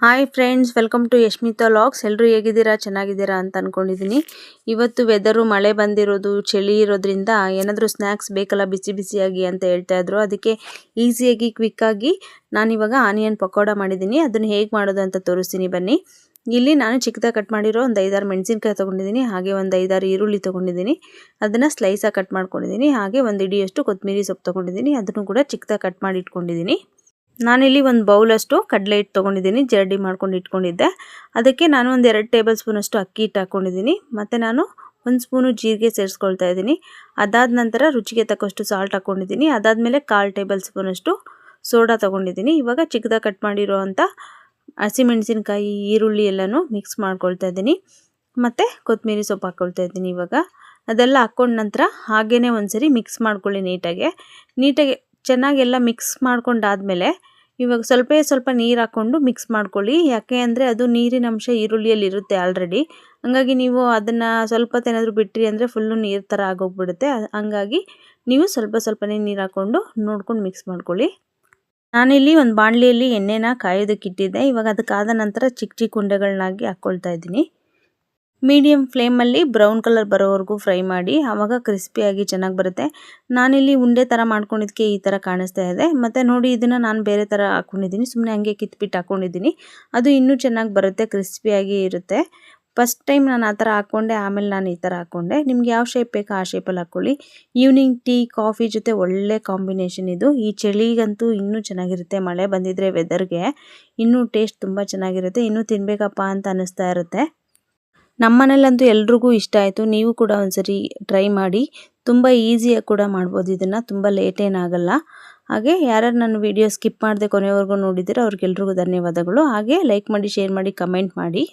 Hi friends, welcome to Yashmita vlogs. ಎಲ್ಲರೂ ಹೇಗಿದ್ದೀರಾ? ಚೆನ್ನಾಗಿದ್ದೀರಾ ಅಂತ ಅಂದ್ಕೊಂಡಿದ್ದೀನಿ. ಇವತ್ತು ವೆದರು ಮಳೆ ಬಂದಿರೋದು, ಚಳಿ ಇರೋದ್ರಿಂದ ಏನಾದರೂ ಸ್ನ್ಯಾಕ್ಸ್ ಬೇಕಲ್ಲ ಬಿಸಿ ಬಿಸಿಯಾಗಿ ಅಂತ ಹೇಳ್ತಾ ಇದ್ರು. ಅದಕ್ಕೆ ಈಸಿಯಾಗಿ ಕ್ವಿಕ್ಕಾಗಿ ನಾನಿವಾಗ ಆನಿಯನ್ ಪಕೋಡ ಮಾಡಿದ್ದೀನಿ. ಅದನ್ನು ಹೇಗೆ ಮಾಡೋದು ಅಂತ ತೋರಿಸ್ತೀನಿ ಬನ್ನಿ. ಇಲ್ಲಿ ನಾನು ಚಿಕ್ಕದಾಗಿ ಕಟ್ ಮಾಡಿರೋ ಒಂದು 5-6 ಮೆಣಸಿನ್ಕಾಯಿ ತೊಗೊಂಡಿದ್ದೀನಿ. ಹಾಗೆ ಒಂದು 5-6 ಈರುಳ್ಳಿ ತೊಗೊಂಡಿದ್ದೀನಿ. ಅದನ್ನು ಸ್ಲೈಸಾಗಿ ಕಟ್ ಮಾಡ್ಕೊಂಡಿದ್ದೀನಿ. ಹಾಗೆ ಒಂದು ಇಡಿಯಷ್ಟು ಕೊತ್ತಂಬರಿ ಸೊಪ್ಪು ತೊಗೊಂಡಿದ್ದೀನಿ. ಅದನ್ನು ಕೂಡ ಚಿಕ್ಕದಾಗಿ ಕಟ್ ಮಾಡಿ ಇಟ್ಕೊಂಡಿದ್ದೀನಿ. ನಾನಿಲ್ಲಿ ಒಂದು ಬೌಲಷ್ಟು ಕಡಲೆ ಹಿಟ್ಟು ತೊಗೊಂಡಿದ್ದೀನಿ, ಜರಡಿ ಮಾಡ್ಕೊಂಡು ಇಟ್ಕೊಂಡಿದ್ದೆ. ಅದಕ್ಕೆ ನಾನು ಒಂದು 2 ಟೇಬಲ್ ಸ್ಪೂನಷ್ಟು ಅಕ್ಕಿ ಹಿಟ್ಟು ಹಾಕ್ಕೊಂಡಿದ್ದೀನಿ. ಮತ್ತು ನಾನು 1 ಸ್ಪೂನು ಜೀರಿಗೆ ಸೇರಿಸ್ಕೊಳ್ತಾ ಇದ್ದೀನಿ. ಅದಾದ ನಂತರ ರುಚಿಗೆ ತಕ್ಕಷ್ಟು ಸಾಲ್ಟ್ ಹಾಕ್ಕೊಂಡಿದ್ದೀನಿ. ಅದಾದಮೇಲೆ 1/4 ಟೇಬಲ್ ಸ್ಪೂನಷ್ಟು ಸೋಡಾ ತೊಗೊಂಡಿದ್ದೀನಿ. ಇವಾಗ ಚಿಕ್ಕದಾಗಿ ಕಟ್ ಮಾಡಿರೋ ಅಂಥ ಹಸಿಮೆಣಸಿನ್ಕಾಯಿ, ಈರುಳ್ಳಿ ಎಲ್ಲನೂ ಮಿಕ್ಸ್ ಮಾಡ್ಕೊಳ್ತಾ ಇದ್ದೀನಿ. ಮತ್ತು ಕೊತ್ತಂಬರಿ ಸೊಪ್ಪು ಹಾಕ್ಕೊಳ್ತಾ ಇದ್ದೀನಿ. ಇವಾಗ ಅದೆಲ್ಲ ಹಾಕ್ಕೊಂಡ ನಂತರ ಹಾಗೇ ಒಂದ್ಸರಿ ಮಿಕ್ಸ್ ಮಾಡ್ಕೊಳ್ಳಿ ನೀಟಾಗಿ ಚೆನ್ನಾಗೆಲ್ಲ ಮಿಕ್ಸ್ ಮಾಡ್ಕೊಂಡಾದಮೇಲೆ ಇವಾಗ ಸ್ವಲ್ಪ ನೀರು ಹಾಕ್ಕೊಂಡು ಮಿಕ್ಸ್ ಮಾಡ್ಕೊಳ್ಳಿ. ಯಾಕೆ ಅಂದರೆ ಅದು ನೀರಿನ ಅಂಶ ಈರುಳ್ಳಿಯಲ್ಲಿ ಇರುತ್ತೆ ಆಲ್ರೆಡಿ. ಹಂಗಾಗಿ ನೀವು ಅದನ್ನು ಸ್ವಲ್ಪ ಹೊತ್ತು ಏನಾದರೂ ಬಿಟ್ರಿ ಅಂದರೆ ಫುಲ್ಲು ನೀರು ಥರ ಆಗೋಗ್ಬಿಡುತ್ತೆ. ಹಂಗಾಗಿ ನೀವು ಸ್ವಲ್ಪನೇ ನೀರು ಹಾಕ್ಕೊಂಡು ನೋಡ್ಕೊಂಡು ಮಿಕ್ಸ್ ಮಾಡ್ಕೊಳ್ಳಿ. ನಾನಿಲ್ಲಿ ಒಂದು ಬಾಣಲಿಯಲ್ಲಿ ಎಣ್ಣೆನ ಕಾಯೋದಕ್ಕೆ ಇಟ್ಟಿದ್ದೆ. ಇವಾಗ ಅದಕ್ಕಾದ ನಂತರ ಚಿಕ್ಕ ಉಂಡೆಗಳನ್ನಾಗಿ ಹಾಕ್ಕೊಳ್ತಾ ಇದ್ದೀನಿ. ಮೀಡಿಯಮ್ ಫ್ಲೇಮಲ್ಲಿ ಬ್ರೌನ್ ಕಲರ್ ಬರೋವರೆಗೂ ಫ್ರೈ ಮಾಡಿ, ಆವಾಗ ಕ್ರಿಸ್ಪಿಯಾಗಿ ಚೆನ್ನಾಗಿ ಬರುತ್ತೆ. ನಾನಿಲ್ಲಿ ಉಂಡೆ ಥರ ಮಾಡ್ಕೊಂಡಿದ್ದಕ್ಕೆ ಈ ಥರ ಕಾಣಿಸ್ತಾ ಇದೆ. ಮತ್ತು ನೋಡಿ, ಇದನ್ನು ನಾನು ಬೇರೆ ಥರ ಹಾಕ್ಕೊಂಡಿದ್ದೀನಿ. ಸುಮ್ಮನೆ ಹಂಗೆ ಕಿತ್ಬಿಟ್ಟು ಹಾಕ್ಕೊಂಡಿದ್ದೀನಿ. ಅದು ಇನ್ನೂ ಚೆನ್ನಾಗಿ ಬರುತ್ತೆ, ಕ್ರಿಸ್ಪಿಯಾಗಿ ಇರುತ್ತೆ. ಫಸ್ಟ್ ಟೈಮ್ ನಾನು ಆ ಥರ ಹಾಕ್ಕೊಂಡೆ, ಆಮೇಲೆ ನಾನು ಈ ಥರ ಹಾಕ್ಕೊಂಡೆ. ನಿಮ್ಗೆ ಯಾವ ಶೇಪ್ ಬೇಕೋ ಆ ಶೇಪಲ್ಲಿ ಹಾಕ್ಕೊಳ್ಳಿ. ಈವ್ನಿಂಗ್ ಟೀ, ಕಾಫಿ ಜೊತೆ ಒಳ್ಳೆ ಕಾಂಬಿನೇಷನ್ ಇದು. ಈ ಚಳಿಗಂತೂ ಇನ್ನೂ ಚೆನ್ನಾಗಿರುತ್ತೆ. ಮಳೆ ಬಂದಿದ್ರೆ ವೆದರ್ಗೆ ಇನ್ನೂ ಟೇಸ್ಟ್ ತುಂಬ ಚೆನ್ನಾಗಿರುತ್ತೆ. ಇನ್ನೂ ತಿನ್ನಬೇಕಪ್ಪ ಅಂತ ಅನ್ನಿಸ್ತಾ ಇರುತ್ತೆ. ನಮ್ಮನೇಲಂತೂ ಎಲ್ರಿಗೂ ಇಷ್ಟ ಆಯಿತು. ನೀವು ಕೂಡ ಒಂದ್ಸರಿ ಟ್ರೈ ಮಾಡಿ. ತುಂಬ ಈಸಿಯಾಗಿ ಕೂಡ ಮಾಡ್ಬೋದು ಇದನ್ನು, ತುಂಬ ಲೇಟ್ ಏನಾಗಲ್ಲ. ಹಾಗೆ ಯಾರ್ಯಾರು ನನ್ನ ವಿಡಿಯೋ ಸ್ಕಿಪ್ ಮಾಡದೆ ಕೊನೆವರೆಗೂ ನೋಡಿದ್ದೀರೋ ಅವ್ರಿಗೆಲ್ರಿಗೂ ಧನ್ಯವಾದಗಳು. ಹಾಗೆ ಲೈಕ್ ಮಾಡಿ, ಶೇರ್ ಮಾಡಿ, ಕಮೆಂಟ್ ಮಾಡಿ.